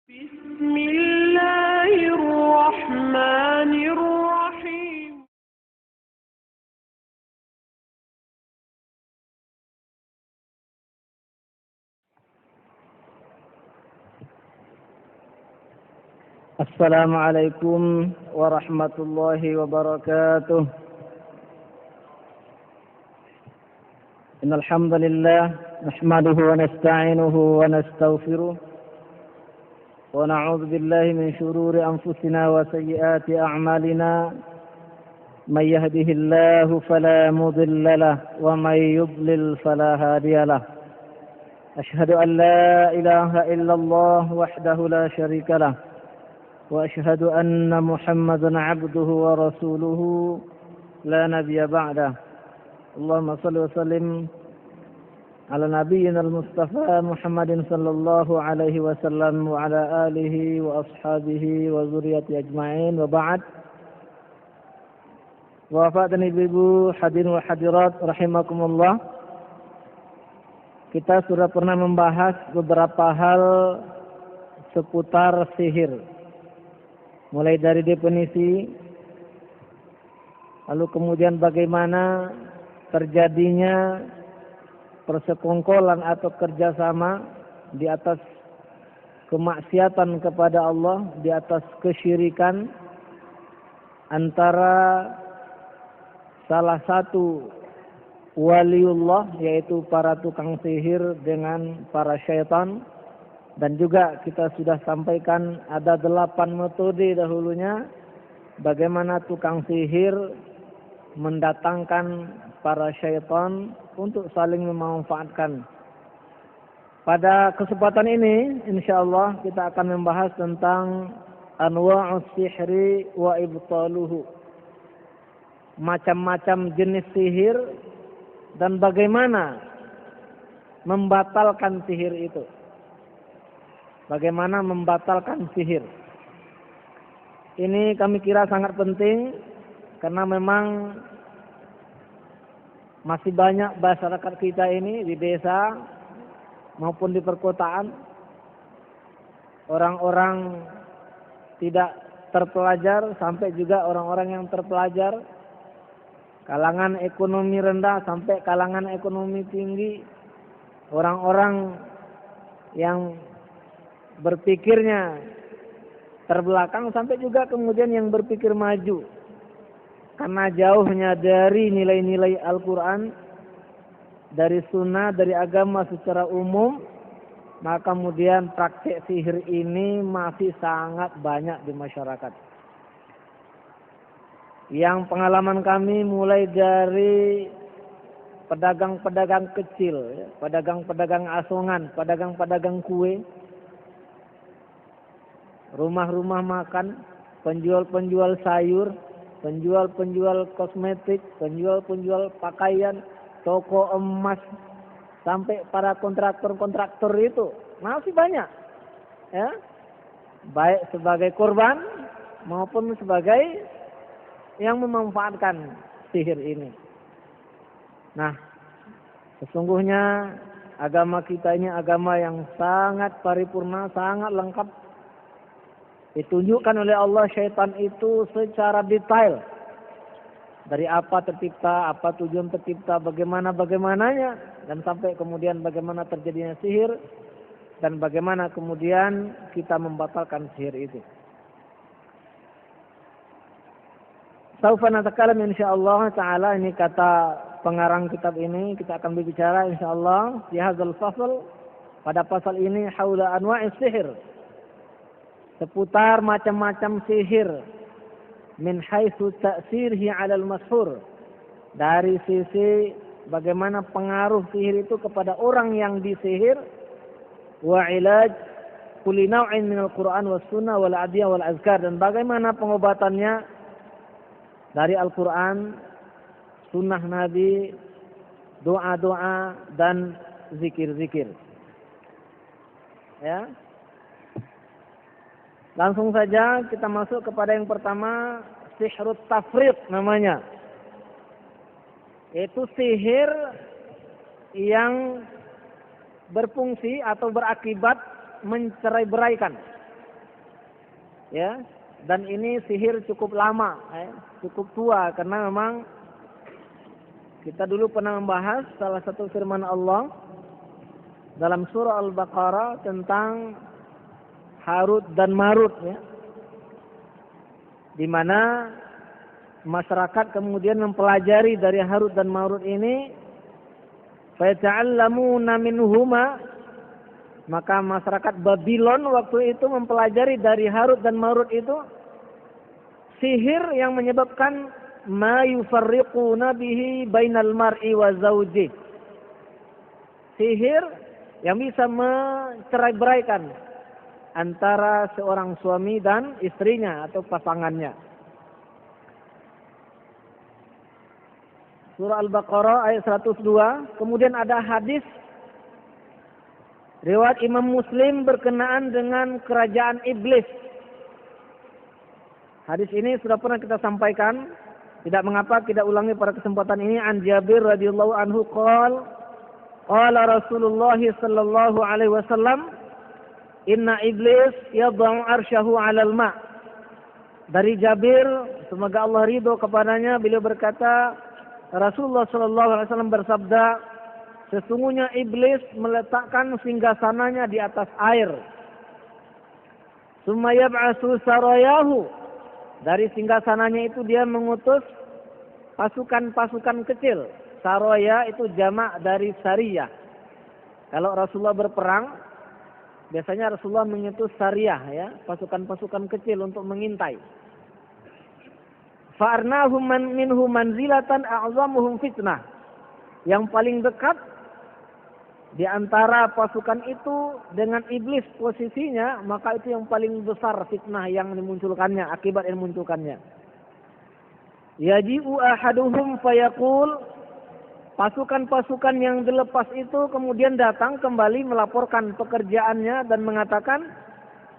بسم الله الرحمن الرحيم. السلام عليكم ورحمة الله وبركاته. إن الحمد لله نحمده ونستعينه ونستغفره ونعوذ بالله من شرور أنفسنا وسيئات أعمالنا. من يهده الله فلا مضل له ومن يضلل فلا هادي له. أشهد أن لا إله إلا الله وحده لا شريك له وأشهد أن محمدا عبده ورسوله لا نبي بعده. اللهم صل وسلم على نبينا المصطفى محمد صلى الله عليه وسلم وعلى آله وأصحابه وذريته أجمعين وبعد. Wafatan ibu-ibu hadirin wa hadirat rahimakumullah. Kita sudah pernah membahas beberapa hal seputar sihir. Mulai dari definisi, lalu kemudian bagaimana terjadinya persekongkolan atau kerjasama di atas kemaksiatan kepada Allah, di atas kesyirikan antara salah satu waliullah yaitu para tukang sihir dengan para syaitan. Dan juga kita sudah sampaikan ada 8 metode dahulunya bagaimana tukang sihir mendatangkan para syaitan untuk saling memanfaatkan. Pada kesempatan ini insyaallah kita akan membahas tentang anwa'us sihri wa ibtaluhu. Macam-macam jenis sihir dan bagaimana membatalkan sihir itu. Bagaimana membatalkan sihir. Ini kami kira sangat penting karena memang masih banyak masyarakat kita ini di desa maupun di perkotaan orang-orang tidak terpelajar sampai juga orang-orang yang terpelajar, kalangan ekonomi rendah sampai kalangan ekonomi tinggi, orang-orang yang berpikirnya terbelakang sampai juga kemudian yang berpikir maju. Karena jauhnya dari nilai-nilai Al-Quran, dari sunnah, dari agama secara umum, maka kemudian praktik sihir ini masih sangat banyak di masyarakat. Yang pengalaman kami mulai dari pedagang-pedagang kecil, pedagang-pedagang asongan, pedagang-pedagang kue, rumah-rumah makan, penjual-penjual sayur, penjual-penjual kosmetik, penjual-penjual pakaian, toko emas, sampai para kontraktor-kontraktor itu masih banyak, ya, baik sebagai korban maupun sebagai yang memanfaatkan sihir ini. Nah, sesungguhnya agama kita ini agama yang sangat paripurna, sangat lengkap. Ditunjukkan oleh Allah syaitan itu secara detail. Dari apa tercipta, apa tujuan tercipta, bagaimana-bagaimananya. Dan sampai kemudian bagaimana terjadinya sihir. Dan bagaimana kemudian kita membatalkan sihir itu. Saufa natakalam insyaallah ta'ala, ini kata pengarang kitab ini. Kita akan berbicara insyaallah di hadzal fasl, pada pasal ini, haula anwa'is sihir, seputar macam-macam sihir, min haitsu ta'sirhi 'alal mashhur, dari sisi bagaimana pengaruh sihir itu kepada orang yang disihir, wa ilaj kulli naw'in minal Qur'an was sunnah wal adiyah wal azkar, dan bagaimana pengobatannya dari Al-Qur'an, sunnah Nabi, doa-doa dan zikir-zikir. Ya. Langsung saja kita masuk kepada yang pertama, sihrut tafriq namanya. Itu sihir yang berfungsi atau berakibat mencerai-beraikan. ya. Dan ini sihir cukup lama, cukup tua, karena memang kita dulu pernah membahas salah satu firman Allah dalam surah Al-Baqarah tentang Harut dan Marut, ya, di mana masyarakat kemudian mempelajari dari Harut dan Marut ini, fayata'allamuna minhuma, maka masyarakat Babylon waktu itu mempelajari dari Harut dan Marut itu sihir yang menyebabkan ma yufarriquna bihi bainal mar'i wa zawji. Sihir yang bisa mencerai-beraikan antara seorang suami dan istrinya atau pasangannya. Surah Al-Baqarah ayat 102. Kemudian ada hadis riwayat Imam Muslim berkenaan dengan kerajaan iblis. Hadis ini sudah pernah kita sampaikan, tidak mengapa kita ulangi pada kesempatan ini. An Jabir radhiyallahu anhu qala Rasulullah sallallahu alaihi wasallam, inna iblis yad'u arsyahu 'alal ma'. Dari Jabir, semoga Allah ridho kepadanya, beliau berkata, Rasulullah sallallahu alaihi wasallam bersabda, sesungguhnya iblis meletakkan singgasananya di atas air. Summa yab'atsu sarayahu. Dari singgasananya itu dia mengutus pasukan-pasukan kecil. Saraya itu jamak dari sariyah. Kalau Rasulullah berperang, biasanya Rasulullah mengutus sariyah, ya, pasukan-pasukan kecil untuk mengintai. Fa'arnahum minhu manzilatan a'zamuhum fitnah. Yang paling dekat di antara pasukan itu dengan iblis posisinya, maka itu yang paling besar fitnah yang dimunculkannya, akibat yang dimunculkannya. Yaji'u ahaduhum fayaqul, pasukan-pasukan yang dilepas itu kemudian datang kembali melaporkan pekerjaannya dan mengatakan,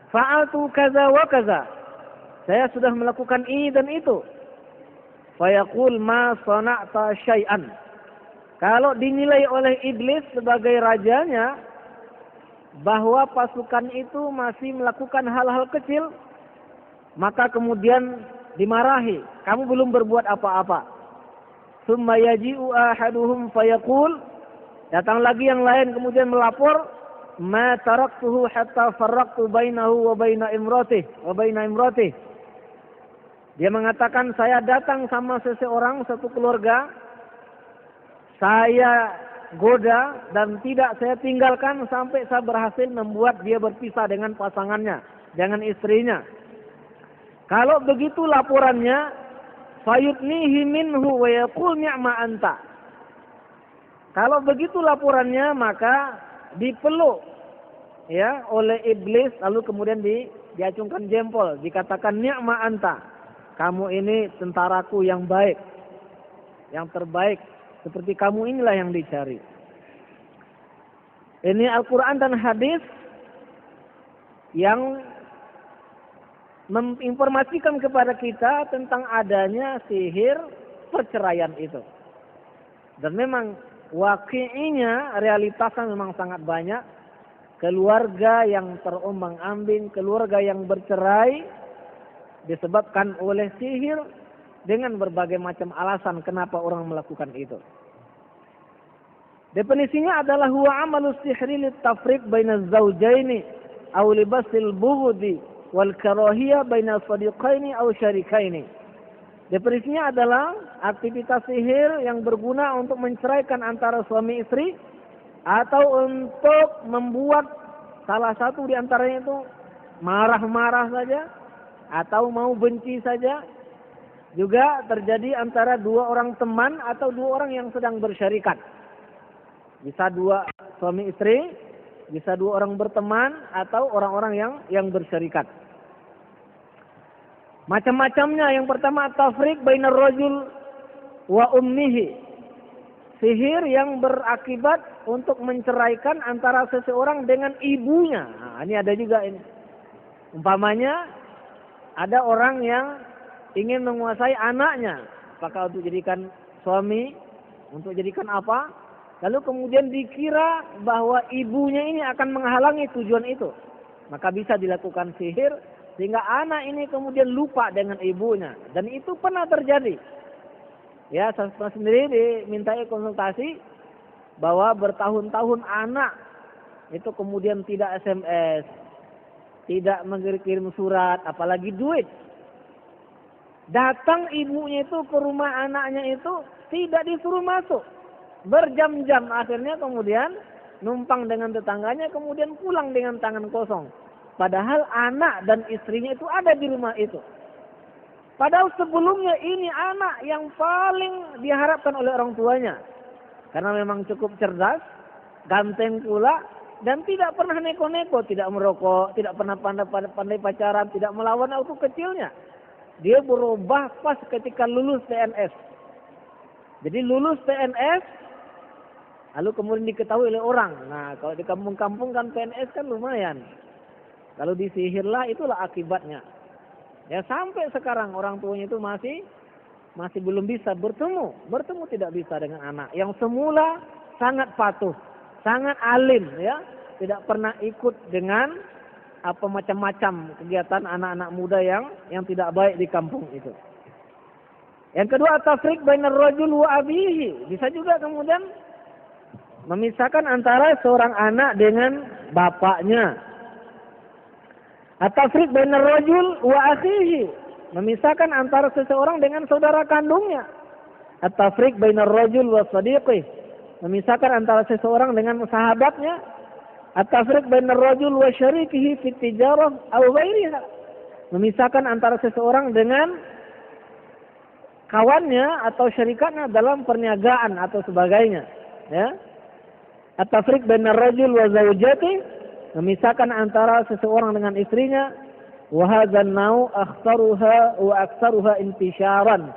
fa'altu kaza wa kaza, saya sudah melakukan ini dan itu. Fayaqul ma sana'ta syai'an. Kalau dinilai oleh iblis sebagai rajanya bahwa pasukan itu masih melakukan hal-hal kecil, maka kemudian dimarahi, kamu belum berbuat apa-apa. Summa yaji'u ahaduhum fayaqul, datang lagi yang lain kemudian melapor, ma taraktuhu hatta farraqtu bainahu wa baina imratih. Dia mengatakan, saya datang sama seseorang, satu keluarga, saya goda dan tidak saya tinggalkan sampai saya berhasil membuat dia berpisah dengan pasangannya, dengan istrinya. Kalau begitu laporannya, fayutnihi minhu wa yaqul ni'ma anta. Kalau begitu laporannya, maka dipeluk, ya, oleh iblis, lalu kemudian diacungkan jempol, dikatakan ni'ma anta. Kamu ini tentaraku yang baik, yang terbaik. Seperti kamu inilah yang dicari. Ini Al-Quran dan hadis yang menginformasikan kepada kita tentang adanya sihir perceraian itu. Dan memang waqi'inya, realitasnya memang sangat banyak. Keluarga yang terombang-ambing, keluarga yang bercerai disebabkan oleh sihir dengan berbagai macam alasan kenapa orang melakukan itu. Definisinya adalah huwa amalu sihri litafriq baina az-zawjaini aw libasil bughdi wal karahiyah baina sadiqaini aw syarikaini. Definisinya adalah aktivitas sihir yang berguna untuk menceraikan antara suami istri atau untuk membuat salah satu di antaranya itu marah-marah saja atau mau benci saja. Juga terjadi antara dua orang teman atau dua orang yang sedang bersyarikat. Bisa dua suami istri, bisa dua orang berteman, atau orang-orang yang bersyarikat. Macam-macamnya. Yang pertama, tafriq bainar rajul wa ummihi. Sihir yang berakibat untuk menceraikan antara seseorang dengan ibunya. Nah, ini ada juga ini. Umpamanya, ada orang yang ingin menguasai anaknya. Apakah untuk jadikan suami, untuk jadikan apa? Lalu kemudian dikira bahwa ibunya ini akan menghalangi tujuan itu. Maka bisa dilakukan sihir Sehingga anak ini kemudian lupa dengan ibunya. Dan itu pernah terjadi. Ya, saya sendiri dimintai konsultasi bahwa bertahun-tahun anak itu kemudian tidak SMS, tidak mengirim surat, apalagi duit. Datang ibunya itu ke rumah anaknya itu tidak disuruh masuk. Berjam-jam akhirnya kemudian numpang dengan tetangganya kemudian pulang dengan tangan kosong. Padahal anak dan istrinya itu ada di rumah itu. Padahal sebelumnya ini anak yang paling diharapkan oleh orang tuanya. Karena memang cukup cerdas, ganteng pula, dan tidak pernah neko-neko, tidak merokok, tidak pernah pandai pacaran, tidak melawan waktu kecilnya. Dia berubah pas ketika lulus PNS. Jadi lulus PNS, lalu kemudian diketahui oleh orang. Nah, kalau di kampung-kampung kan PNS kan lumayan. Kalau disihirlah, itulah akibatnya. Ya sampai sekarang orang tuanya itu masih belum bisa bertemu tidak bisa dengan anak yang semula sangat patuh, sangat alim, ya, tidak pernah ikut dengan apa macam-macam kegiatan anak-anak muda yang tidak baik di kampung itu. Yang kedua, tafriq bainar rajul wa abihi. Bisa juga kemudian memisahkan antara seorang anak dengan bapaknya. At-tafriq bainar rajul wa akhihi. Memisahkan antara seseorang dengan saudara kandungnya. At-tafriq bainar rajul wa sadiqih. Memisahkan antara seseorang dengan sahabatnya. At-tafriq bainar rajul wa syarikihi fi tijarah aw ghairiha. Memisahkan antara seseorang dengan kawannya atau syarikatnya dalam perniagaan atau sebagainya, ya. At-tafriq bainar rajul wa zawjatihi. Memisahkan antara seseorang dengan istrinya. Wa hadzal nau akhtaruha wa aktsaruha intisyaran.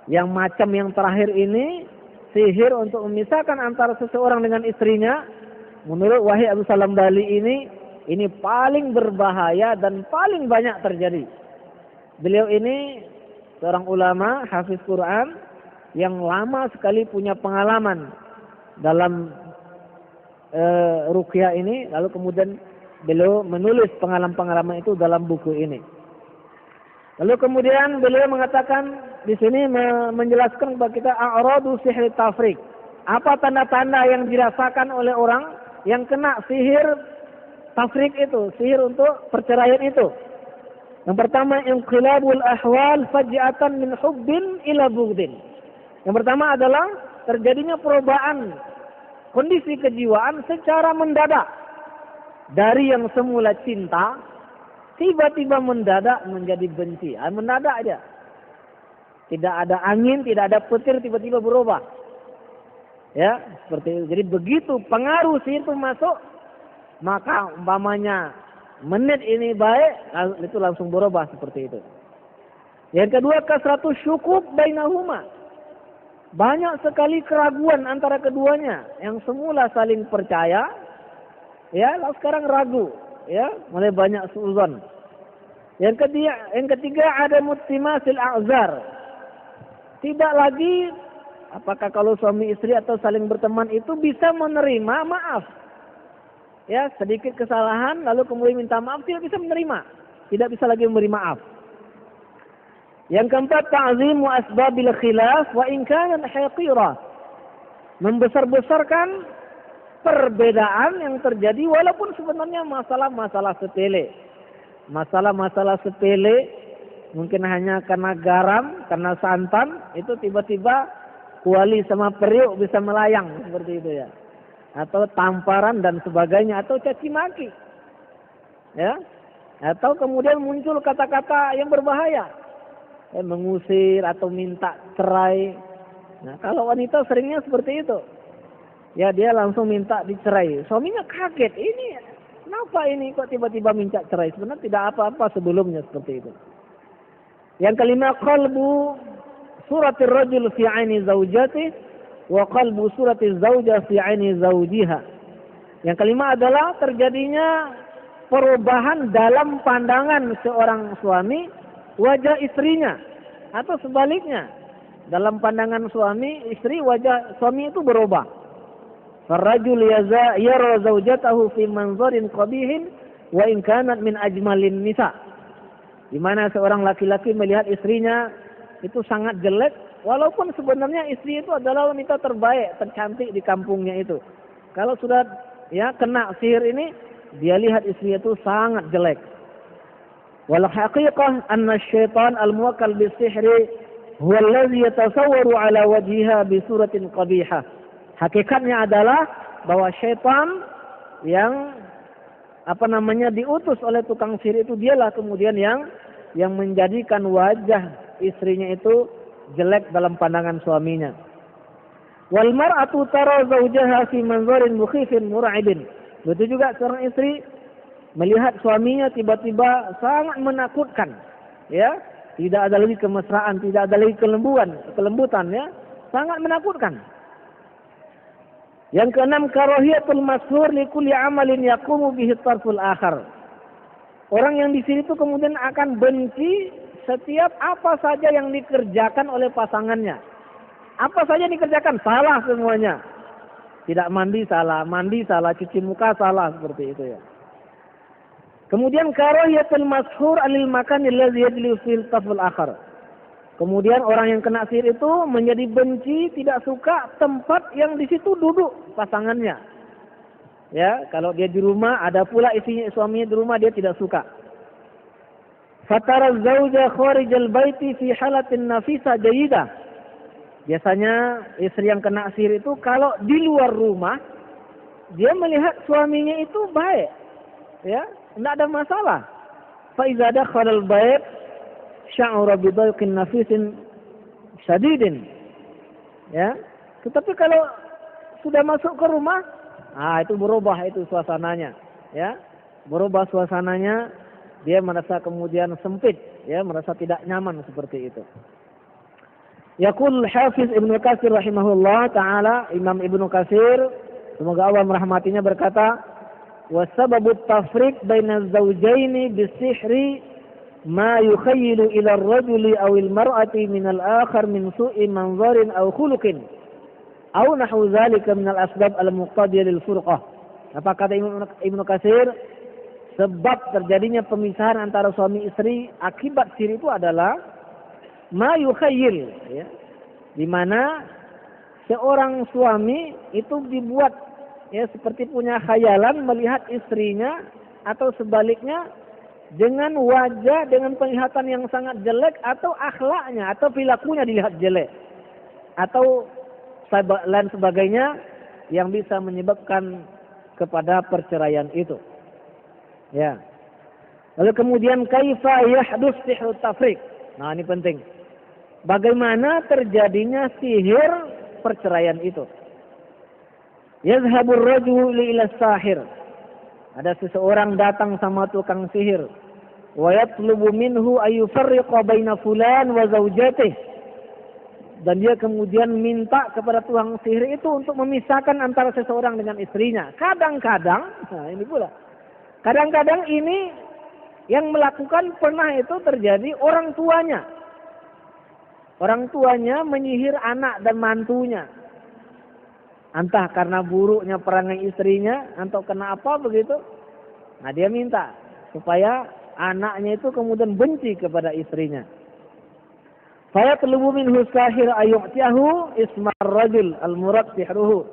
Yang macam yang terakhir ini, sihir untuk memisahkan antara seseorang dengan istrinya, menurut Wahid Abu Salam Bali ini paling berbahaya dan paling banyak terjadi. Beliau ini seorang ulama, hafiz Quran, yang lama sekali punya pengalaman dalam ruqyah ini, lalu kemudian beliau menulis pengalaman-pengalaman itu dalam buku ini. Lalu kemudian beliau mengatakan di sini menjelaskan kepada kita a'radu sihri tafriq. Apa tanda-tanda yang dirasakan oleh orang yang kena sihir tafriq itu, sihir untuk perceraian itu. Yang pertama, inqilabul ahwal faj'atan min hubbin ila bughdin. Yang pertama adalah terjadinya perubahan kondisi kejiwaan secara mendadak. Dari yang semula cinta, tiba-tiba mendadak menjadi benci. Mendadak aja. Tidak ada angin, tidak ada petir, tiba-tiba berubah. Ya, seperti itu. Jadi begitu pengaruh sihir itu masuk, maka umpamanya menit ini baik, itu langsung berubah seperti itu. Yang kedua, kasratus syukuk bainahuma. Banyak sekali keraguan antara keduanya. Yang semula saling percaya, ya, lalu sekarang ragu, ya, mulai banyak suuzon. Yang ketiga ada mutimasil a'zar. Tidak lagi apakah kalau suami istri atau saling berteman itu bisa menerima maaf. Ya, sedikit kesalahan lalu kemudian minta maaf, tidak bisa menerima. Tidak bisa lagi memberi maaf. Yang keempat, ta'zimu asbabil khilaf wa in kanat haqira. Membesar-besarkan perbedaan yang terjadi walaupun sebenarnya masalah-masalah sepele. Masalah-masalah sepele mungkin hanya karena garam, karena santan, itu tiba-tiba kuali sama periuk bisa melayang seperti itu, ya. Atau tamparan dan sebagainya, atau caci maki. Ya. Atau kemudian muncul kata-kata yang berbahaya. Mengusir atau minta cerai. Nah, kalau wanita seringnya seperti itu. Ya, dia langsung minta dicerai. Suaminya kaget, ini kenapa ini kok tiba-tiba minta cerai? Sebenarnya tidak apa-apa sebelumnya seperti itu. Yang kelima, qalbu suratir rajul fi aini zaujati wa qalbu suratil zaujah fi aini zaujiha. Yang kelima adalah terjadinya perubahan dalam pandangan seorang suami wajah istrinya, atau sebaliknya, dalam pandangan suami istri wajah suami itu berubah. Farrajul yara zaujatahu fi manzarin qabihin wa in kanat min ajmalin nisa. di mana seorang laki-laki melihat istrinya itu sangat jelek, walaupun sebenarnya istri itu adalah wanita terbaik, tercantik di kampungnya itu. Kalau sudah ya kena sihir ini, dia lihat istri itu sangat jelek. Wal haqiqah anna syaitan al-muwakkal bis-sihri huwa allazi yatasawwaru ala wajhiha bi suratin qabihah. Hakikatnya adalah bahwa syaitan yang diutus oleh tukang sihir itu, dialah kemudian yang menjadikan wajah istrinya itu jelek dalam pandangan suaminya. Wal mar'atu tara zawjaha fi manzarin mukhifin mur'ibin. Begitu juga seorang istri melihat suaminya tiba-tiba sangat menakutkan, ya, tidak ada lagi kemesraan, tidak ada lagi kelembutan, ya, sangat menakutkan. Yang keenam, karahiyatul mashhur li kulli amalin yaqumu bihi tarful akhar. Orang yang di sini itu kemudian akan benci setiap apa saja yang dikerjakan oleh pasangannya. Apa saja dikerjakan salah semuanya. Tidak mandi salah, cuci muka salah, seperti itu ya. Kemudian karahiyatul mashhur alil makan allazi yajli fil tarful akhar. Kemudian orang yang kena sihir itu menjadi benci, tidak suka tempat yang di situ duduk pasangannya. Ya, kalau dia di rumah, ada pula suaminya di rumah, dia tidak suka. Fatara zauja kharijal baiti fi halatin nafisa jayidah. Biasanya istri yang kena sihir itu kalau di luar rumah, dia melihat suaminya itu baik. Ya, tidak ada masalah. Fa iza dakhala al-bait sya'ura bidalqin nafisin syadidin. Ya. Tetapi kalau sudah masuk ke rumah, itu berubah itu suasananya, ya. Berubah suasananya, dia merasa kemudian sempit, ya, merasa tidak nyaman seperti itu. Yaqul Hafiz Ibnu Katsir rahimahullah taala, Imam Ibnu Katsir semoga Allah merahmatinya berkata, "Wa sababut tafriq baina az-zawjaini bis-sihri ma yukhayyilu ila ar-rajuli aw al-mar'ati min al-akhar min su'i manzarin aw khuluqin aw nahwu dzalika min al-asbab al-muqtadiyah lil furqah." Apa kata Ibnu Katsir? Sebab terjadinya pemisahan antara suami istri akibat sihir itu adalah ma yukhayyil, ya, di mana seorang suami itu dibuat, ya, seperti punya khayalan melihat istrinya atau sebaliknya dengan wajah, dengan penglihatan yang sangat jelek, atau akhlaknya atau perilakunya dilihat jelek, atau lain sebagainya yang bisa menyebabkan kepada perceraian itu. Ya. Lalu kemudian kaifa yahdus sihru tafriq. Nah, ini penting. Bagaimana terjadinya sihir perceraian itu? Yazhabur rajulu ila sahir. Ada seseorang datang sama tukang sihir. Wa yatlubu minhu ayufarriqa baina fulan wa zawjatihi. Dan dia kemudian minta kepada tukang sihir itu untuk memisahkan antara seseorang dengan istrinya. Kadang-kadang, nah ini pula. Kadang-kadang ini yang melakukan pernah itu terjadi orang tuanya. Orang tuanya menyihir anak dan mantunya. Entah karena buruknya perangai istrinya atau kena apa begitu. Nah, dia minta supaya anaknya itu kemudian benci kepada istrinya. Fa yatlubu minhu sahir ayyu'tiyahu ismar rajul al-murad sihruhu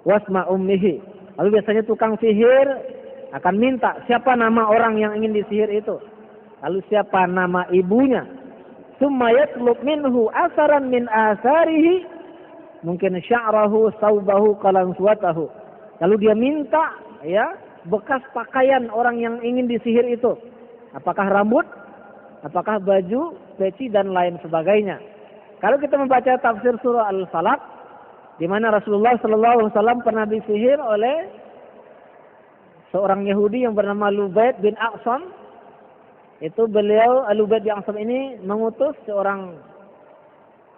wasma ummihi. Lalu biasanya tukang sihir akan minta siapa nama orang yang ingin disihir itu. Lalu siapa nama ibunya. Summa yatlub minhu asaran min asarihi, mungkin sya'rahu, saubahu, qalansuwatahu. Lalu dia minta, ya, bekas pakaian orang yang ingin disihir itu. Apakah rambut, apakah baju, peci, dan lain sebagainya. Kalau kita membaca tafsir surah Al-Falaq, di mana Rasulullah SAW pernah disihir oleh seorang Yahudi yang bernama Lubaid bin Aqsam. Itu beliau, Lubaid bin Aqsam ini mengutus seorang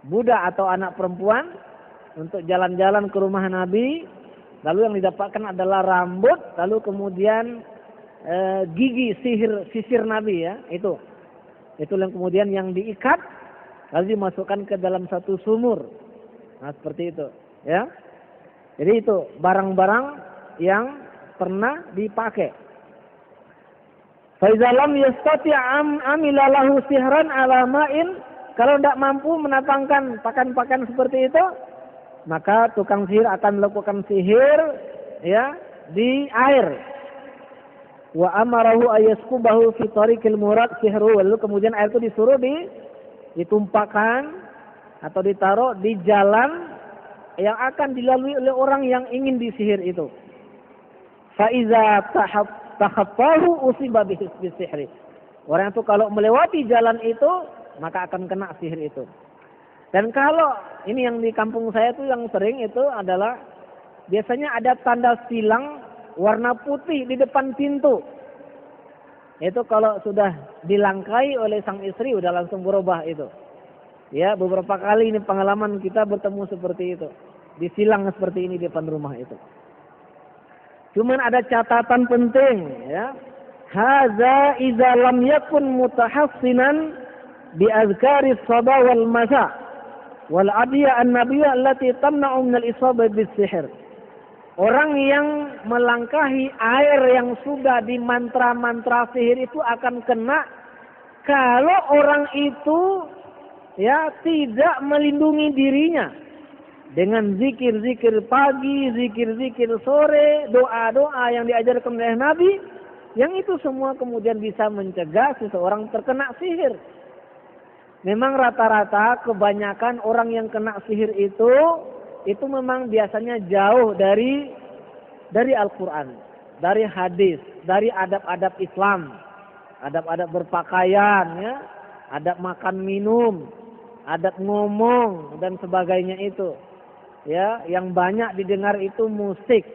budak atau anak perempuan untuk jalan-jalan ke rumah Nabi. Lalu yang didapatkan adalah rambut, lalu kemudian gigi sisir Nabi, ya, itu yang kemudian yang diikat lalu dimasukkan ke dalam satu sumur. Nah, seperti itu, ya. Jadi itu barang-barang yang pernah dipakai. Fa iza lam yastati' amila lahu sihran ala ma'in, kalau tidak mampu menapangkan pakan-pakan seperti itu, maka tukang sihir akan melakukan sihir ya di air. Wa amarahu ayaskubahu fi tariqil murad sihru, lalu kemudian air itu disuruh ditumpahkan atau ditaruh di jalan yang akan dilalui oleh orang yang ingin disihir itu. Fa iza takhaffahu usiba bisihri. Orang itu kalau melewati jalan itu maka akan kena sihir itu. Dan kalau ini yang di kampung saya tuh yang sering itu adalah biasanya ada tanda silang warna putih di depan pintu. Itu kalau sudah dilangkai oleh sang istri udah langsung berubah itu. Ya, beberapa kali ini pengalaman kita bertemu seperti itu. Disilang seperti ini di depan rumah itu. Cuman ada catatan penting ya. Hadza idza lam yakun mutahassinan bi azkari sabah wal masa wal adiya an-nabiyya allati tamna'u min al-isabah bis-sihr. Orang yang melangkahi air yang sudah di mantra-mantra sihir itu akan kena kalau orang itu ya tidak melindungi dirinya dengan zikir-zikir pagi, zikir-zikir sore, doa-doa yang diajarkan oleh Nabi, yang itu semua kemudian bisa mencegah seseorang terkena sihir. Memang rata-rata kebanyakan orang yang kena sihir itu memang biasanya jauh dari Al-Quran, dari hadis, dari adab-adab Islam, adab-adab berpakaian, ya, adab makan minum, adab ngomong dan sebagainya itu. Ya, yang banyak didengar itu musik,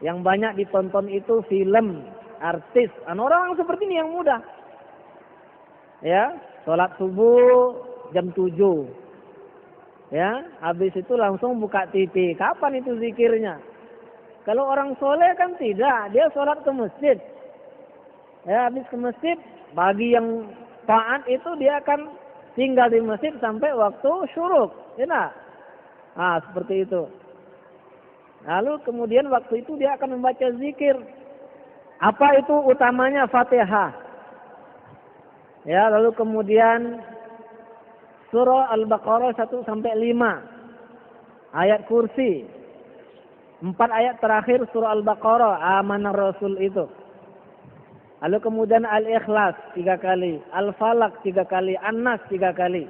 yang banyak ditonton itu film, artis. Orang seperti ini yang mudah. Ya, sholat subuh jam 7. Ya, habis itu langsung buka TV. Kapan itu zikirnya? Kalau orang soleh kan tidak, dia sholat ke masjid. Ya, habis ke masjid, bagi yang taat itu dia akan tinggal di masjid sampai waktu syuruk. Ya, seperti itu. Lalu kemudian waktu itu dia akan membaca zikir. Apa itu utamanya? Fatihah. Ya, lalu kemudian surah Al-Baqarah 1 sampai 5. Ayat kursi. 4 ayat terakhir surah Al-Baqarah, Amanar Rasul itu. Lalu kemudian Al-Ikhlas 3 kali, Al-Falaq 3 kali, An-Nas 3 kali.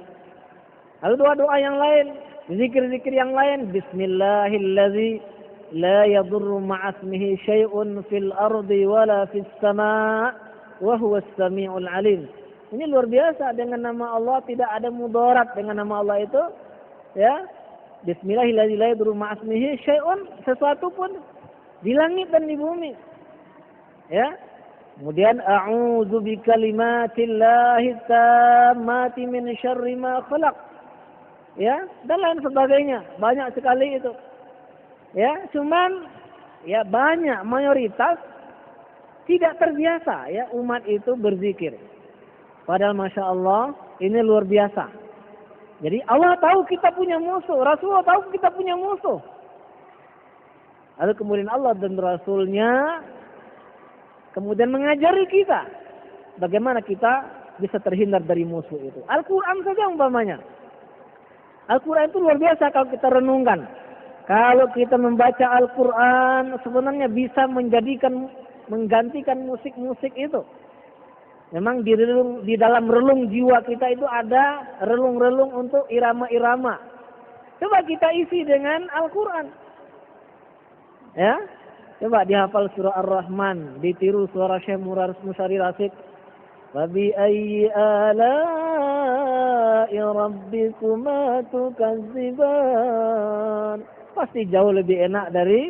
Lalu doa-doa yang lain, zikir-zikir yang lain, Bismillahilladzi la yadurru ma'asmihi syai'un fil ardi wala fis sama' wa huwas sami'ul alim. Ini luar biasa, dengan nama Allah tidak ada mudarat dengan nama Allah itu. Ya. Bismillahilladzi la yadurru ma'asmihi syai'un, sesuatu pun di langit dan di bumi. Ya. Kemudian a'udzu bikalimatillahi tammati min syarri ma khalaq. Ya, dan lain sebagainya. Banyak sekali itu. Ya, cuman ya banyak mayoritas tidak terbiasa ya umat itu berzikir. Padahal Masya Allah ini luar biasa. Jadi Allah tahu kita punya musuh, Rasulullah tahu kita punya musuh. Lalu kemudian Allah dan Rasulnya kemudian mengajari kita bagaimana kita bisa terhindar dari musuh itu. Al-Quran saja umpamanya. Al-Quran itu luar biasa kalau kita renungkan. Kalau kita membaca Al-Quran sebenarnya bisa menggantikan musik-musik itu. Memang di dalam relung jiwa kita itu ada relung-relung untuk irama-irama. Coba kita isi dengan Al-Quran. Ya, coba dihafal surah Ar-Rahman, ditiru suara Syekh Musyari Rasyid. Wa bi ayyi ala'i rabbikuma tukadziban. Pasti jauh lebih enak dari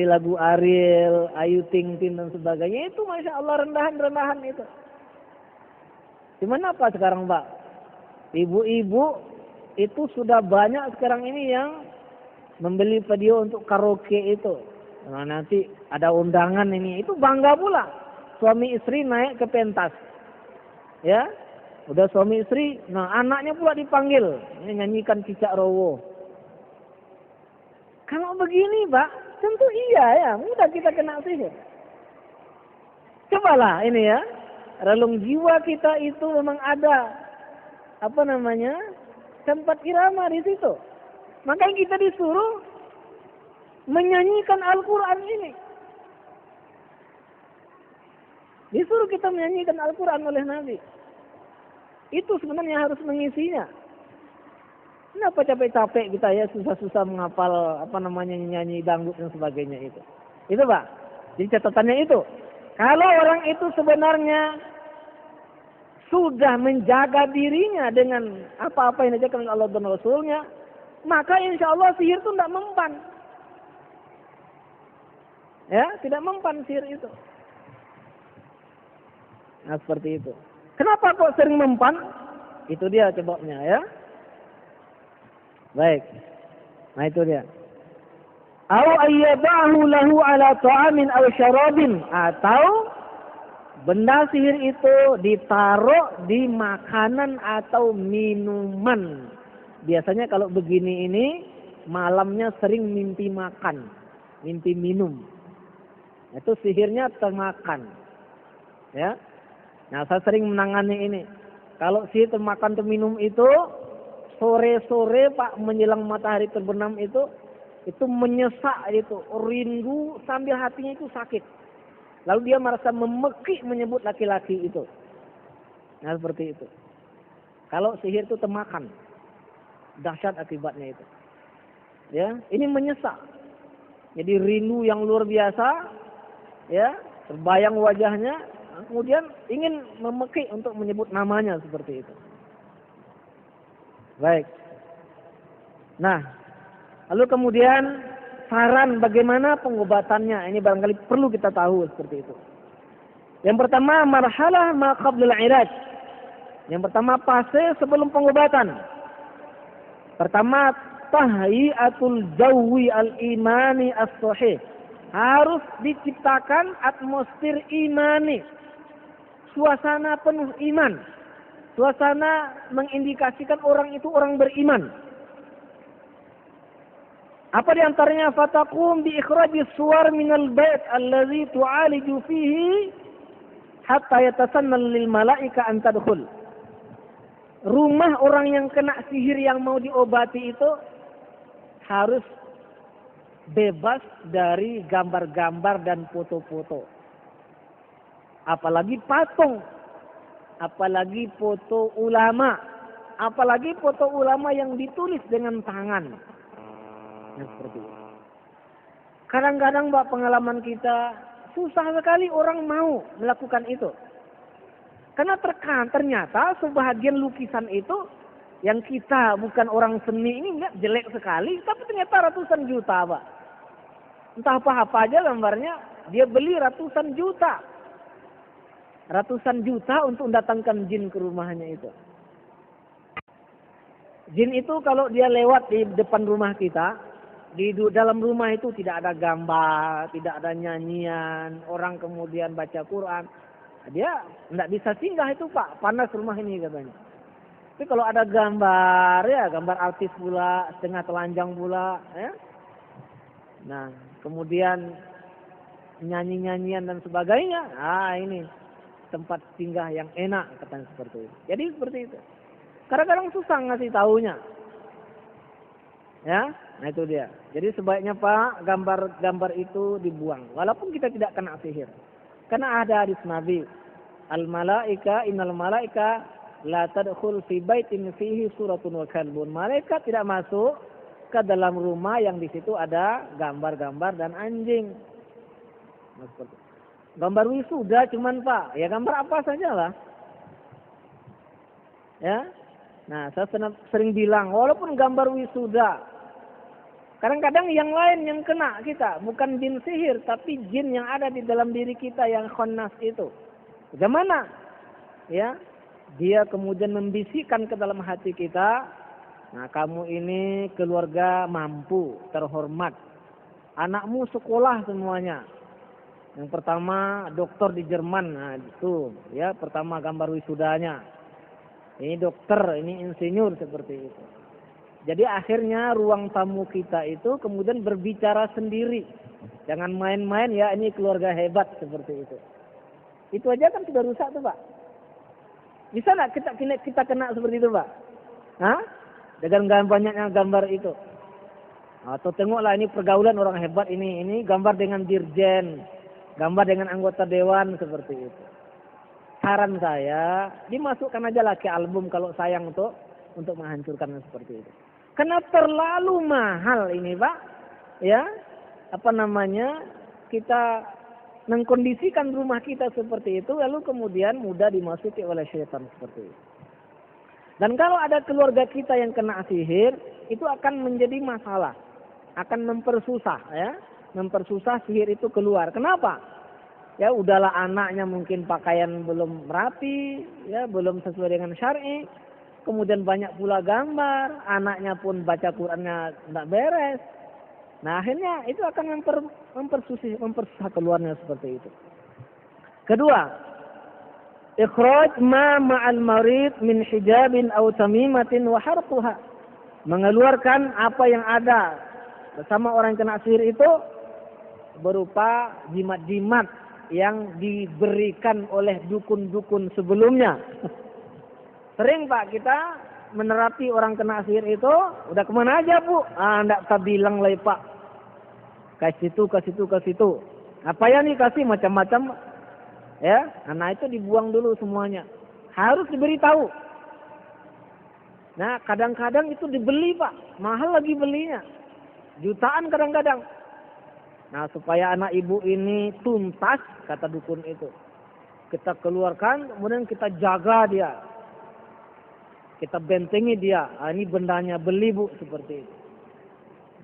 lagu Ariel, Ayu Ting Ting dan sebagainya. Itu Masya Allah rendahan-rendahan itu. Cuman apa sekarang Pak? Ibu-ibu itu sudah banyak sekarang ini yang membeli video untuk karaoke itu. Nah, nanti ada undangan ini, itu bangga pula. Suami istri naik ke pentas. Ya, udah suami istri, nah anaknya pula dipanggil. Ini nyanyikan Cicak Rowo. Kalau begini Pak, tentu iya ya, mudah kita kena sihir. Cobalah ini ya. relung jiwa kita itu memang ada tempat irama di situ. Makanya kita disuruh menyanyikan Al-Quran ini. Disuruh kita menyanyikan Al-Quran oleh Nabi. Itu sebenarnya harus mengisinya. Kenapa capek-capek kita ya susah-susah menghafal nyanyi dangdut dan sebagainya itu. Itu Pak. Jadi catatannya itu. Kalau orang itu sebenarnya sudah menjaga dirinya dengan apa-apa yang diajarkan oleh Allah dan Rasulnya, maka insya Allah sihir itu tidak mempan. Ya, tidak mempan sihir itu. Nah, seperti itu. Kenapa kok sering mempan? Itu dia sebabnya ya. Baik. Nah, itu dia. Au ayyadahu lahu ala ta'amin aw syarabin, atau benda sihir itu ditaruh di makanan atau minuman. Biasanya kalau begini ini malamnya sering mimpi makan, mimpi minum. Itu sihirnya termakan. Ya. Nah, saya sering menangani ini. Kalau sihir termakan terminum itu sore-sore Pak menjelang matahari terbenam itu menyesak itu, rindu sambil hatinya itu sakit. Lalu dia merasa memekik menyebut laki-laki itu. Nah, seperti itu. Kalau sihir itu termakan, dahsyat akibatnya itu. Ya, ini menyesak. Jadi rindu yang luar biasa, ya, terbayang wajahnya, kemudian ingin memekik untuk menyebut namanya seperti itu. Baik. Nah, lalu kemudian saran bagaimana pengobatannya, ini barangkali perlu kita tahu seperti itu. Yang pertama, marhalah ma qabla al-ilaj. Yang pertama, fase sebelum pengobatan. Pertama, tahyiatul jawi al-imani as-sahih. Harus diciptakan atmosfer imani. Suasana penuh iman. Suasana mengindikasikan orang itu orang beriman. Apa di antaranya? Fataqum bi ikhrajis suwar minal bait allazi tu'aliju fihi hatta yatasannal lil malaika an tadkhul. Rumah orang yang kena sihir yang mau diobati itu harus bebas dari gambar-gambar dan foto-foto. Apalagi patung, apalagi foto ulama, apalagi foto ulama yang ditulis dengan tangan. Yang seperti itu. Kadang-kadang Mbak, pengalaman kita susah sekali orang mau melakukan itu. Karena ternyata sebahagian lukisan itu yang kita bukan orang seni ini enggak jelek sekali, tapi ternyata ratusan juta, Pak. Entah apa-apa aja gambarnya, dia beli ratusan juta. Ratusan juta untuk mendatangkan jin ke rumahnya itu. Jin itu kalau dia lewat di depan rumah kita, di dalam rumah itu tidak ada gambar, tidak ada nyanyian, orang kemudian baca Quran. Dia tidak bisa singgah itu Pak, panas rumah ini katanya. Tapi kalau ada gambar, ya gambar artis pula, setengah telanjang pula, ya. Nah, kemudian nyanyi-nyanyian dan sebagainya, ini tempat singgah yang enak katanya seperti itu. Jadi seperti itu. Kadang-kadang susah ngasih taunya. Ya, nah itu dia. Jadi sebaiknya Pak, gambar-gambar itu dibuang. Walaupun kita tidak kena sihir. Karena ada hadis Nabi, innal malaika la tadkhul fi baitin fihi suratun wa kalbun. Malaikat tidak masuk ke dalam rumah yang di situ ada gambar-gambar dan anjing. Nah, seperti itu. Gambar wisuda cuman Pak, ya gambar apa saja lah. Ya. Nah, saya sering bilang, walaupun gambar wisuda, kadang-kadang yang lain yang kena kita, bukan jin sihir, tapi jin yang ada di dalam diri kita yang khannas itu. Bagaimana? Ya, dia kemudian membisikkan ke dalam hati kita, nah kamu ini keluarga mampu, terhormat. Anakmu sekolah semuanya. Yang pertama dokter di Jerman, nah itu, ya pertama gambar wisudanya. Ini dokter, ini insinyur seperti itu. Jadi akhirnya ruang tamu kita itu kemudian berbicara sendiri. Jangan main-main ya, ini keluarga hebat seperti itu. Itu aja kan sudah rusak tuh Pak. Bisa nggak kita kena seperti itu Pak? Hah? Dengan banyaknya gambar itu. Atau tengoklah ini pergaulan orang hebat ini gambar dengan dirjen, gambar dengan anggota dewan seperti itu. Saran saya, dimasukkan aja lah ke album kalau sayang untuk menghancurkan seperti itu. Karena terlalu mahal ini Pak. Ya, kita mengkondisikan rumah kita seperti itu, lalu kemudian mudah dimasuki oleh syaitan seperti itu. Dan kalau ada keluarga kita yang kena sihir, itu akan menjadi masalah, akan mempersusah, ya, mempersusah sihir itu keluar. Kenapa? Ya udahlah anaknya mungkin pakaian belum rapi, ya belum sesuai dengan syar'i, kemudian banyak pula gambar, anaknya pun baca Qur'annya tidak beres. Nah akhirnya itu akan mempersusah keluarnya seperti itu. Kedua, ikhraj ma ma'al marid min hijabin aw tamimatin wa harquha. Mengeluarkan apa yang ada bersama orang yang kena sihir itu berupa jimat-jimat yang diberikan oleh dukun-dukun sebelumnya. Sering Pak kita menerapi orang kena sihir itu, udah kemana aja Bu? Nggak usah bilang lah Pak. Kasih situ. Apa ya nih kasih macam-macam. Ya, nah itu dibuang dulu semuanya. Harus diberitahu. Nah, kadang-kadang itu dibeli Pak, mahal lagi belinya. Jutaan kadang-kadang. Nah, supaya anak ibu ini tuntas, kata dukun itu. Kita keluarkan, kemudian kita jaga dia. Kita bentengi dia. Ini bendanya beli Bu, seperti itu.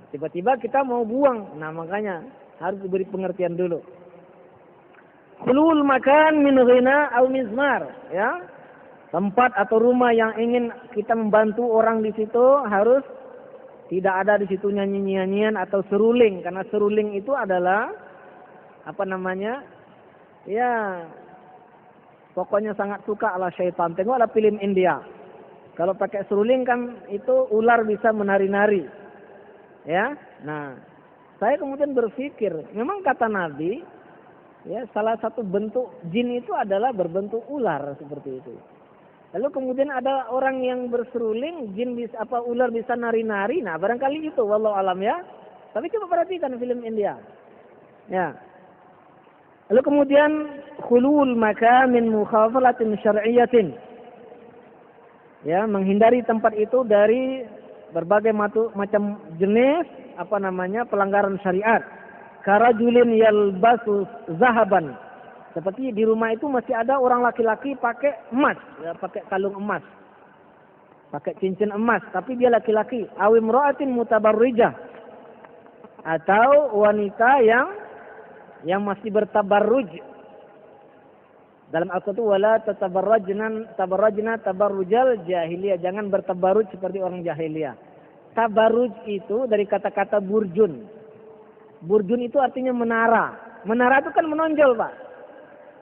Tiba-tiba kita mau buang. Nah, makanya harus diberi pengertian dulu. Khulul makan min ghina aw mizmar, ya. Tempat atau rumah yang ingin kita membantu orang di situ harus tidak ada di situ nyanyi-nyanyian atau seruling, karena seruling itu adalah ya pokoknya sangat suka ala syaitan. Tengoklah film India. Kalau pakai seruling kan itu ular bisa menari-nari. Ya. Nah, saya kemudian berpikir, memang kata Nabi, ya salah satu bentuk jin itu adalah berbentuk ular seperti itu. Lalu kemudian ada orang yang berseruling, ular bisa nari-nari. Nah, barangkali itu wallahu alam ya. Tapi coba perhatikan film India. Ya. Lalu kemudian khulul makan min mukhafalatin syar'iyyatin. Ya, menghindari tempat itu dari berbagai macam jenis pelanggaran syariat. Karajulin yalbasu zahaban. Seperti di rumah itu masih ada orang laki-laki pakai emas, ya, pakai kalung emas, pakai cincin emas, tapi dia laki-laki. Awim ro'atin mutabarrijah, atau wanita yang masih bertabarruj. Dalam Al-Quran itu wala tabarrajna tabarrujal jahiliyah, jangan bertabarruj seperti orang jahiliyah. Tabarruj itu dari kata-kata burjun. Burjun itu artinya menara. Menara itu kan menonjol, Pak.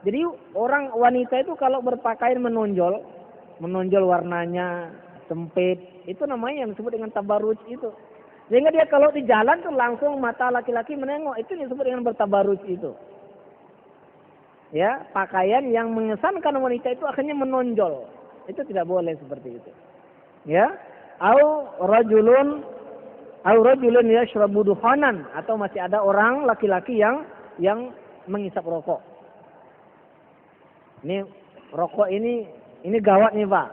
Jadi orang wanita itu kalau berpakaian menonjol warnanya sempit, itu namanya yang disebut dengan tabarruj itu. Sehingga dia kalau di jalan tuh langsung mata laki-laki menengok, itu disebut dengan bertabarruj itu. Ya, pakaian yang mengesankan wanita itu akhirnya menonjol. Itu tidak boleh seperti itu. Ya, au rajulun yashrabu dukhanan, atau masih ada orang laki-laki yang menghisap rokok. Ini rokok ini gawat nih Pak.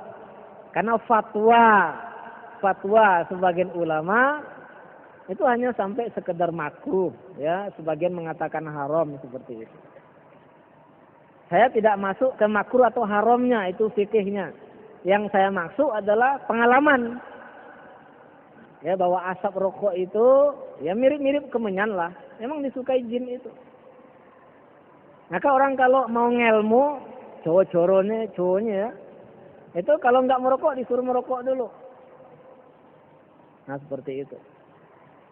Karena fatwa sebagian ulama itu hanya sampai sekedar makruh, ya, sebagian mengatakan haram seperti itu. Saya tidak masuk ke makruh atau haramnya, itu fikihnya. Yang saya maksud adalah pengalaman. Ya, bahwa asap rokok itu ya mirip-mirip kemenyan lah. Memang disukai jin itu. Maka orang kalau mau ngelmu, cowoknya ya, itu kalau nggak merokok disuruh merokok dulu. Nah seperti itu.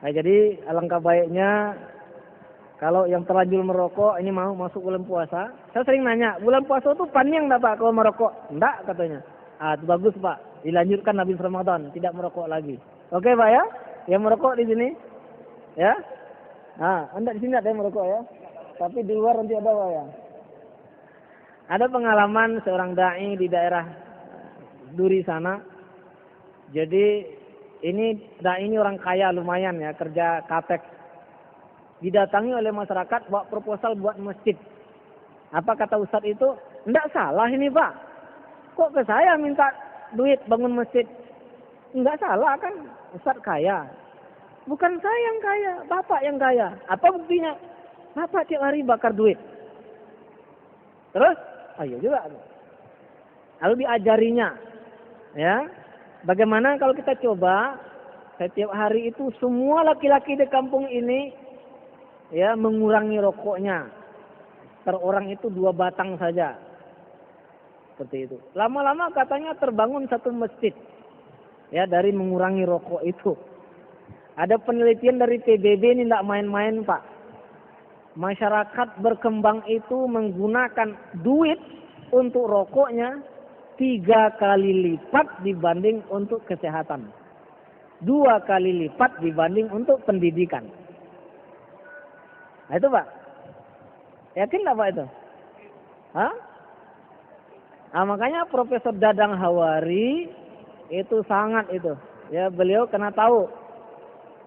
Nah jadi alangkah baiknya kalau yang terlanjur merokok ini mau masuk bulan puasa. Saya sering nanya, bulan puasa itu panjang nggak Pak kalau merokok? Enggak katanya. Itu bagus Pak, dilanjutkan habis Ramadan, tidak merokok lagi. Oke Pak ya, yang merokok di sini, ya. Anda di sini ada yang merokok ya, tapi di luar nanti ada Pak ya. Ada pengalaman seorang dai di daerah Duri sana. Jadi ini dai ini orang kaya lumayan ya, kerja katek. Didatangi oleh masyarakat bawa proposal buat masjid. Apa kata ustadz itu? Enggak salah ini Pak. Kok ke saya minta duit bangun masjid? Enggak salah kan, ustadz kaya. Bukan saya yang kaya, Bapak yang kaya. Apa buktinya? Bapak tiap hari bakar duit. Terus, ayo juga. Lalu diajarinya, ya, bagaimana kalau kita coba setiap hari itu semua laki-laki di kampung ini, ya, mengurangi rokoknya. Per orang itu 2 batang saja, seperti itu. Lama-lama katanya terbangun satu masjid, ya, dari mengurangi rokok itu. Ada penelitian dari PBB ini tidak main-main Pak. Masyarakat berkembang itu menggunakan duit untuk rokoknya 3 kali lipat dibanding untuk kesehatan. 2 kali lipat dibanding untuk pendidikan. Nah, itu Pak. Yakin nggak Pak itu? Hah? Nah, makanya Profesor Dadang Hawari itu sangat itu. Ya, beliau kena tahu.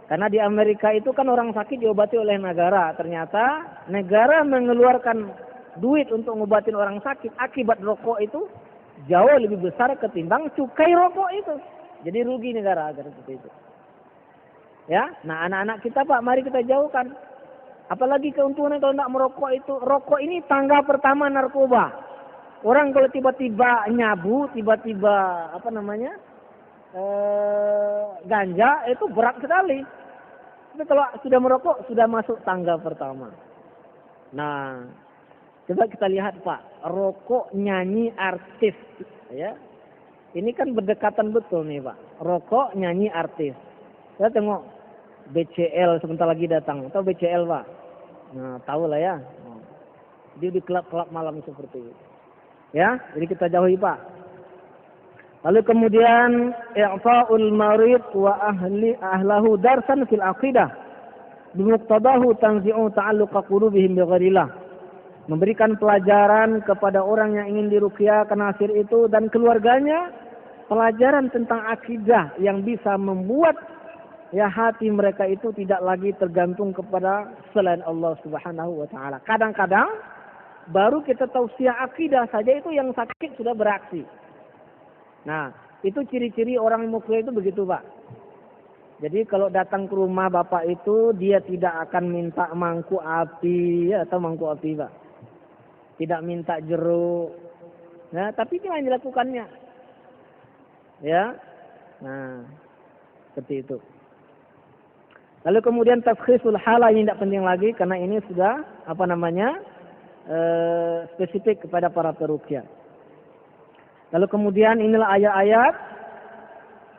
Karena di Amerika itu kan orang sakit diobati oleh negara. Ternyata negara mengeluarkan duit untuk ngobatin orang sakit akibat rokok itu jauh lebih besar ketimbang cukai rokok itu. Jadi rugi negara agar seperti itu. Ya, nah anak-anak kita Pak, mari kita jauhkan. Apalagi keuntungan kalau tidak merokok itu. Rokok ini tangga pertama narkoba. Orang kalau tiba-tiba nyabu, tiba-tiba ganja itu berat sekali. Tapi kalau sudah merokok sudah masuk tangga pertama. Nah, coba kita lihat Pak, rokok, nyanyi, artis, ya. Ini kan berdekatan betul nih Pak. Rokok, nyanyi, artis. Kita tengok BCL sebentar lagi datang. Tahu BCL Pak? Nah, tahu lah ya. Dia di klub-klub malam seperti itu. Ya, jadi kita jauhi Pak. Lalu kemudian i'fa'ul marid wa ahlahu darsan fil aqidah bimuqtadahu tanzi'u ta'alluqa qulubihim bi ghairillah. Memberikan pelajaran kepada orang yang ingin diruqyah nasir itu dan keluarganya pelajaran tentang akidah yang bisa membuat ya hati mereka itu tidak lagi tergantung kepada selain Allah Subhanahu wa taala. Kadang-kadang baru kita tausiah akidah saja itu yang sakit sudah beraksi. Nah, itu ciri-ciri orang mukhlis itu begitu Pak. Jadi kalau datang ke rumah Bapak itu dia tidak akan minta mangkuk api ya, atau mangkuk api Pak. Tidak minta jeruk. Nah, tapi itu yang dilakukannya. Ya. Nah, seperti itu. Lalu kemudian tafkhisul hala ini tidak penting lagi karena ini sudah spesifik kepada para peruqyah. Lalu kemudian inilah ayat-ayat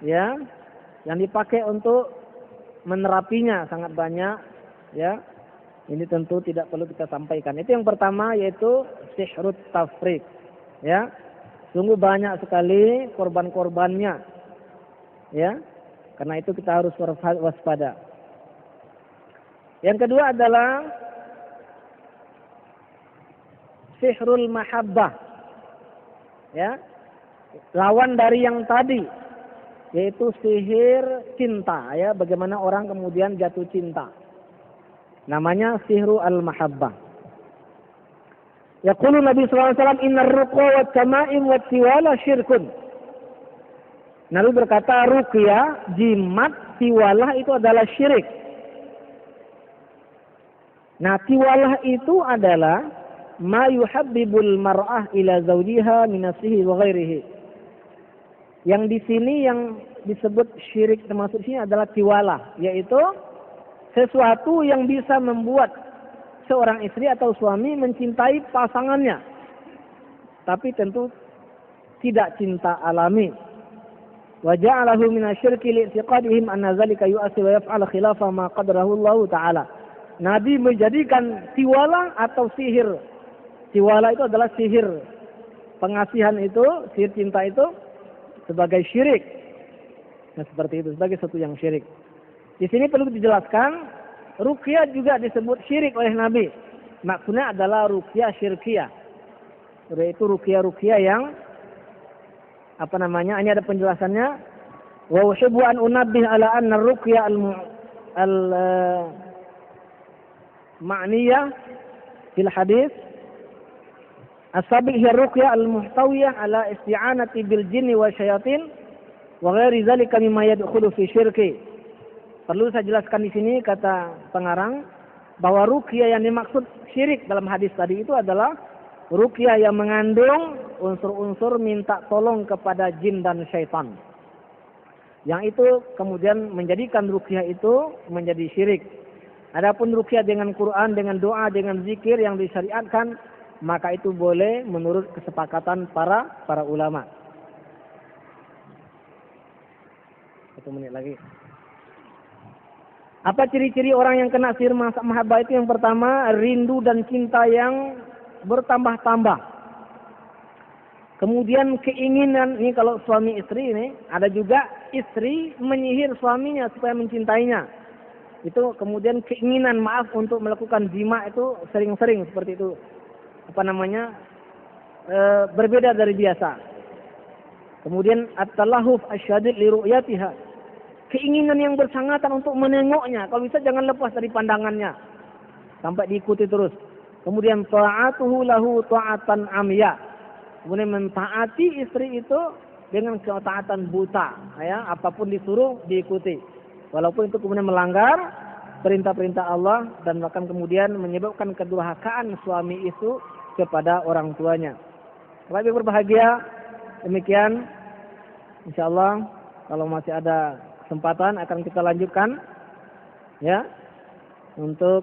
ya yang dipakai untuk menerapinya sangat banyak ya. Ini tentu tidak perlu kita sampaikan. Itu yang pertama yaitu sihrut tafriq ya. Sungguh banyak sekali korban-korbannya ya. Karena itu kita harus waspada. Yang kedua adalah sihrul mahabbah ya. Lawan dari yang tadi yaitu sihir cinta ya, bagaimana orang kemudian jatuh cinta. Namanya sihru al-mahabbah. Yaqulu Nabi sallallahu alaihi wasallam innar ruqa wa tamaim wa tiwala syirkun. Nabi berkata ruqyah, jimat, tiwalah itu adalah syirik. Nah, tiwalah itu adalah ma yuhabbibul mar'ah ila zawjiha min nafsihi wa ghairihi. Yang di sini yang disebut syirik termasuk sini adalah tiwalah, yaitu sesuatu yang bisa membuat seorang istri atau suami mencintai pasangannya, tapi tentu tidak cinta alami. Wa ja'alahu min asy-syirki li'tiqadihim anna dzalika yu'assir wa yaf'al khilafa ma qadarahu Allah taala. Nabi menjadikan tiwalah atau sihir. Tiwalah itu adalah sihir pengasihan itu, sihir cinta itu sebagai syirik. Nah, seperti itu, sebagai sesuatu yang syirik. Di sini perlu dijelaskan, ruqyah juga disebut syirik oleh Nabi. Maksudnya adalah ruqyah syirkiyah. yaitu ruqyah-ruqyah yang ini ada penjelasannya. Wa uhibbu an unabbih ala anna ar-ruqyah al-ma'niyah fil hadis as-sabiq hiya ar-ruqyah al-muhtawiyah ala isti'anati bil jinni wa syayatin wa ghairi dzalika mimma yadkhulu fi syirki. Perlu saya jelaskan di sini, kata pengarang, bahwa ruqyah yang dimaksud syirik dalam hadis tadi itu adalah ruqyah yang mengandung unsur-unsur minta tolong kepada jin dan syaitan. Yang itu kemudian menjadikan ruqyah itu menjadi syirik. Adapun ruqyah dengan Quran, dengan doa, dengan zikir yang disyariatkan, maka itu boleh menurut kesepakatan para ulama. 1 menit lagi. Apa ciri-ciri orang yang kena sihir mahabbah itu? Yang pertama, rindu dan cinta yang bertambah-tambah. Kemudian keinginan, ini kalau suami istri ini, ada juga istri menyihir suaminya supaya mencintainya. Itu kemudian keinginan untuk melakukan jima itu sering-sering seperti itu. Berbeda dari biasa. Kemudian at-talahuf asyadid li ru'yatiha. Keinginan yang bersangatan untuk menengoknya. Kalau bisa jangan lepas dari pandangannya. Sampai diikuti terus. Kemudian ta'atuhu lahu ta'atan amya. Kemudian mentaati istri itu dengan ketaatan buta. Ya, apapun disuruh diikuti. Walaupun itu kemudian melanggar perintah-perintah Allah. Dan bahkan kemudian menyebabkan kedurhakaan suami itu kepada orang tuanya. Bapak Ibu berbahagia. Demikian. InsyaAllah kalau masih ada kesempatan akan kita lanjutkan ya untuk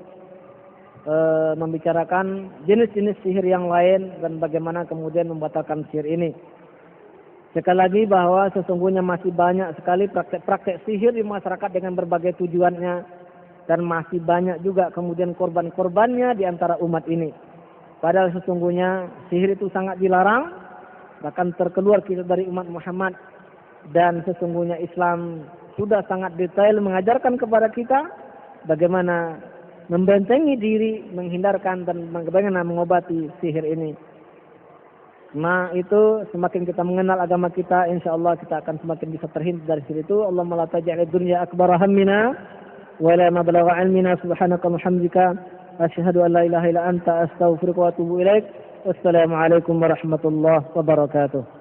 membicarakan jenis-jenis sihir yang lain dan bagaimana kemudian membatalkan sihir ini. Sekali lagi bahwa sesungguhnya masih banyak sekali praktek-praktek sihir di masyarakat dengan berbagai tujuannya dan masih banyak juga kemudian korban-korbannya di antara umat ini. Padahal sesungguhnya sihir itu sangat dilarang, bahkan terkeluar kita dari umat Muhammad, dan sesungguhnya Islam sudah sangat detail mengajarkan kepada kita bagaimana membentengi diri, menghindarkan dan bagaimana mengobati sihir ini. Nah itu semakin kita mengenal agama kita, insyaallah kita akan semakin bisa terhindar dari sihir itu. Allahumma la taj'al ad-dunya akbara hammina wa la mablagha ilmina, subhanaka wa hamdika asyhadu an la ilaha illa anta astaghfiruka wa atubu ilaik. Wassalamu alaikum warahmatullahi wabarakatuh.